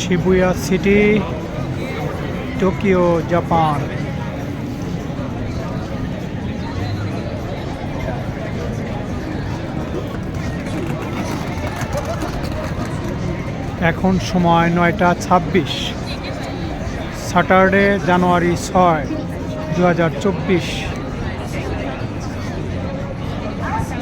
Shibuya city, Tokyo, Japan. এখন সময় 9টা 26, Saturday জানুয়ারি 6, 2024।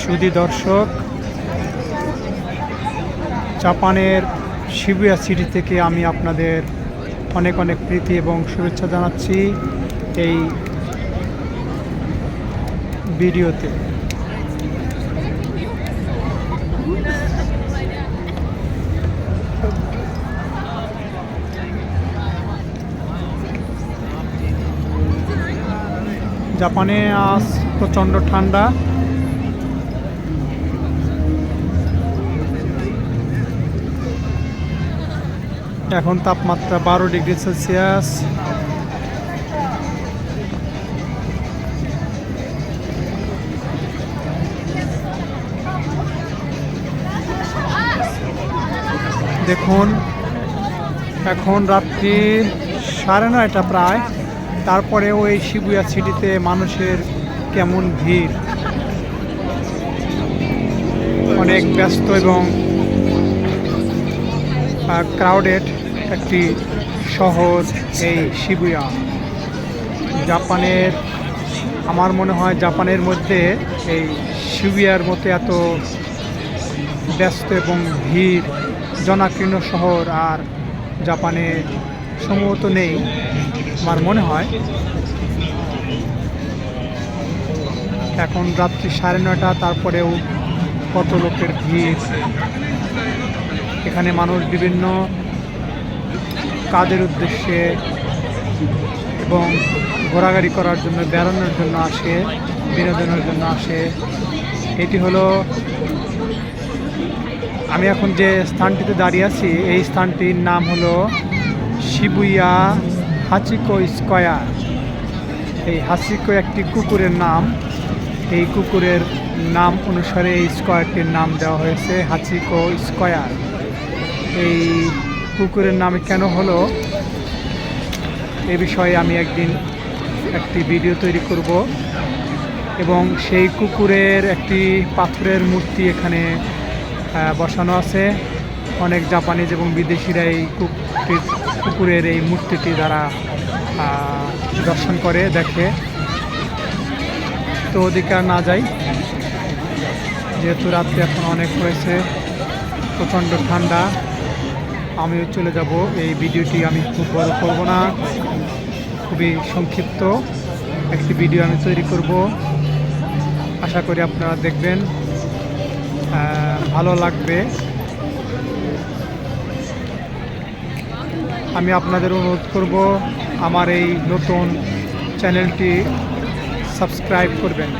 সুধী দর্শক, জাপানের শিবুয়া সিটি থেকে আমি আপনাদের অনেক অনেক প্রীতি এবং শুভেচ্ছা জানাচ্ছি এই ভিডিওতে। জাপানে আজ প্রচণ্ড ঠান্ডা। এখন তাপমাত্রা 12 ডিগ্রি সেলসিয়াস। দেখুন, এখন রাত্রি 9:30 প্রায়, তারপরেও এই শিবুয়া সিটিতে মানুষের কেমন ভিড়। অনেক ব্যস্ত এবং ক্রাউডেড একটি শহর এই শিবুয়া। জাপানের, আমার মনে হয় জাপানের মধ্যে এই শিবুয়ার মতো এত ব্যস্ত এবং ভিড় জনাকীর্ণ শহর আর জাপানে সম্ভবত নেই, আমার মনে হয়। এখন রাত্রি 9:30, তারপরেও কত লোকের ভিড়। এখানে মানুষ বিভিন্ন কাজের উদ্দেশ্যে এবং ঘোরাঘুরি করার জন্য, বেড়ানোর জন্য আসে, বিনোদনের জন্য আসে। এটি হলো, আমি এখন যে স্থানটিতে দাঁড়িয়ে আছি, এই স্থানটির নাম হলো শিবুয়া হাচিকো স্কয়ার। এই হাচিকো একটি কুকুরের নাম। এই কুকুরের নাম অনুসারে এই স্কয়ারটির নাম দেওয়া হয়েছে হাচিকো স্কয়ার। এই কুকুরের নাম কেন হলো এ বিষয়ে আমি একদিন একটি ভিডিও তৈরি করব, এবং সেই কুকুরের একটি পাথরের মূর্তি এখানে বসানো আছে। অনেক জাপানিজ এবং বিদেশিরা এই কুকুরের এই মূর্তিটি দ্বারা দর্শন করে, দেখে। তো ওদিকে আর না যাই, যেহেতু রাত্রে এখন অনেক হয়েছে, প্রচণ্ড ঠান্ডা। আমিও চলে যাব। এই ভিডিওটি আমি খুব বড় করব না, খুবই সংক্ষিপ্ত একটি ভিডিও আমি তৈরি করব। আশা করি আপনারা দেখবেন, ভালো লাগবে। আমি আপনাদের অনুরোধ করব আমার এই নতুন চ্যানেলটি সাবস্ক্রাইব করবেন।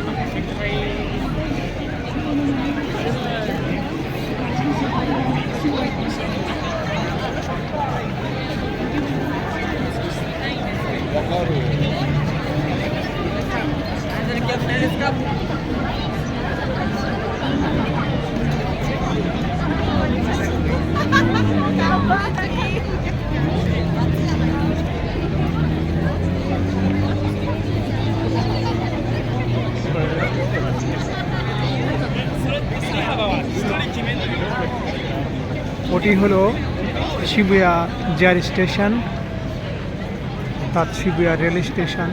ওটি হলো শিবুয়া জেআর স্টেশন, অর্থাৎ শিবুয়া রেল স্টেশন।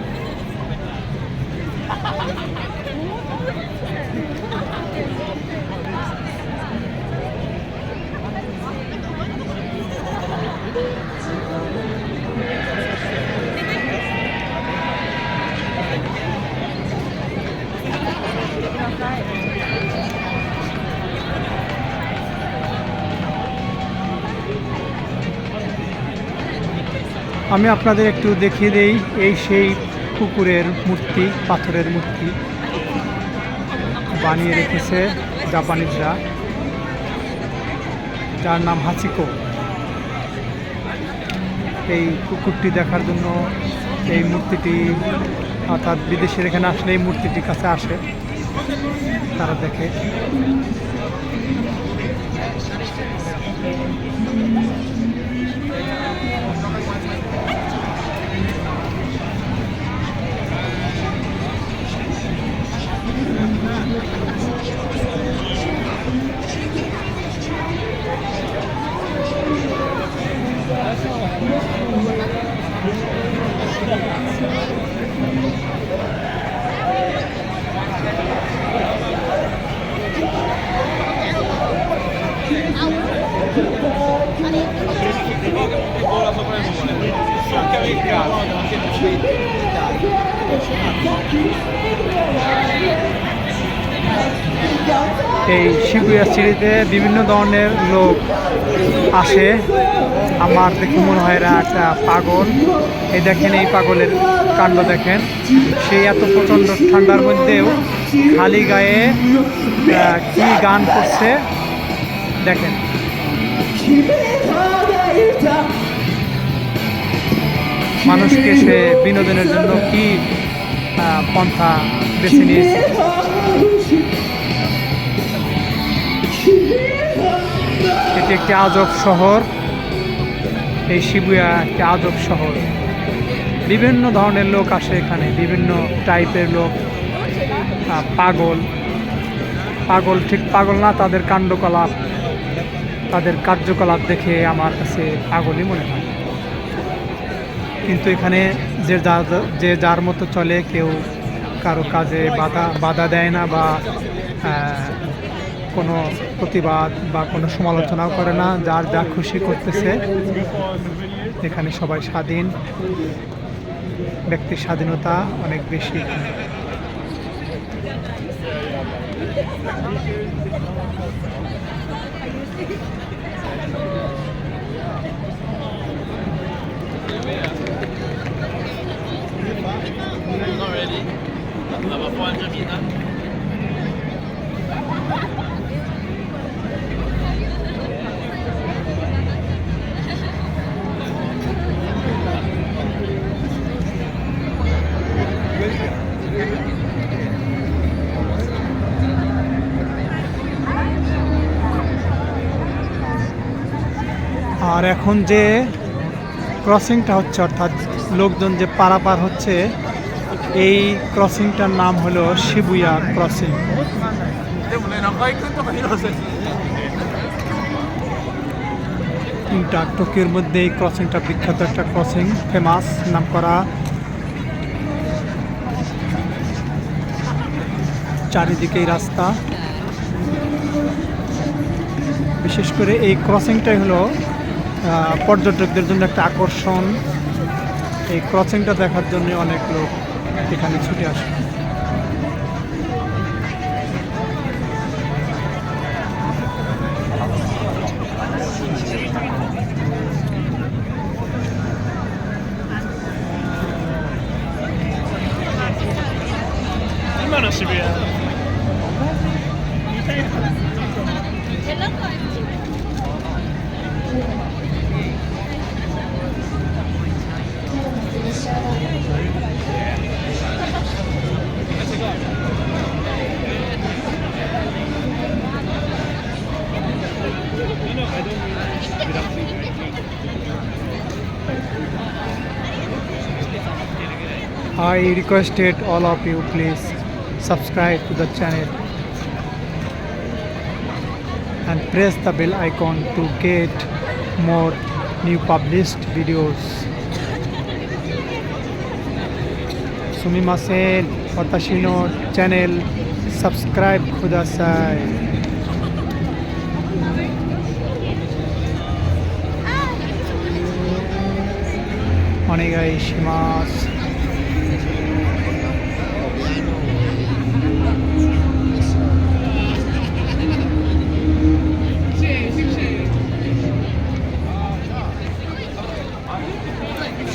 আমি আপনাদের একটু দেখিয়ে দেই, এই সেই কুকুরের মূর্তি, পাথরের মূর্তি বানিয়ে রেখেছে জাপানিজরা, যার নাম হাচিকো। এই কুকুরটি দেখার জন্য এই মূর্তিটি, অর্থাৎ বিদেশের এখানে আসলে এই মূর্তিটির কাছে আসে, তারা দেখে। এই শিবুয়া সিটিতে বিভিন্ন ধরনের লোক আসে। আমার দেখে মনে হয় এরা একটা পাগল। এই দেখেন, এই পাগলের কাণ্ড দেখেন। সেই এত প্রচণ্ড ঠান্ডার মধ্যেও খালি গায়ে কি গান করছে দেখেন। মানুষকে সে বিনোদনের জন্য কি পন্থা বেছে নিয়েছে। এটি একটি আজব শহর, এই শিবুয়া একটি আজব শহর। বিভিন্ন ধরনের লোক আসে এখানে, বিভিন্ন টাইপের লোক। পাগল, পাগল ঠিক পাগল না, তাদের কাণ্ডকলাপ, তাদের কার্যকলাপ দেখে আমার কাছে পাগলই মনে হয়। কিন্তু এখানে যে যার মতো চলে, কেউ কারো কাজে বাধা দেয় না, বা কোনো প্রতিবাদ বা কোনো সমালোচনাও করে না। যার যা খুশি করতেছে। এখানে সবাই স্বাধীন, ব্যক্তির স্বাধীনতা অনেক বেশি। আর এখন যে ক্রসিংটা হচ্ছে, অর্থাৎ লোকজন যে পারাপার হচ্ছে, এই ক্রসিংটার নাম হলো শিবুয়া ক্রসিং। টোকিওর মধ্যে এই ক্রসিংটা বিখ্যাত একটা ক্রসিং, ফেমাস, নাম করা। চারিদিকেই রাস্তা। বিশেষ করে এই ক্রসিংটাই হলো পর্যটকদের জন্য একটা আকর্ষণ। এই ক্রসিংটা দেখার জন্য অনেক লোক এখানে ছুটে আসে। I requested all of you, please subscribe to the channel and press the bell icon to get more new published videos. Sumimasen, watashi no channel subscribe kudasai. Onegai shimasu.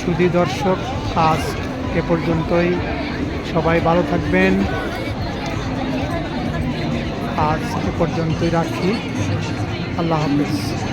সুধী দর্শক, আজ এ পর্যন্তই। সবাই ভালো থাকবেন। আজ এ পর্যন্তই রাখি। আল্লাহ হাফেজ।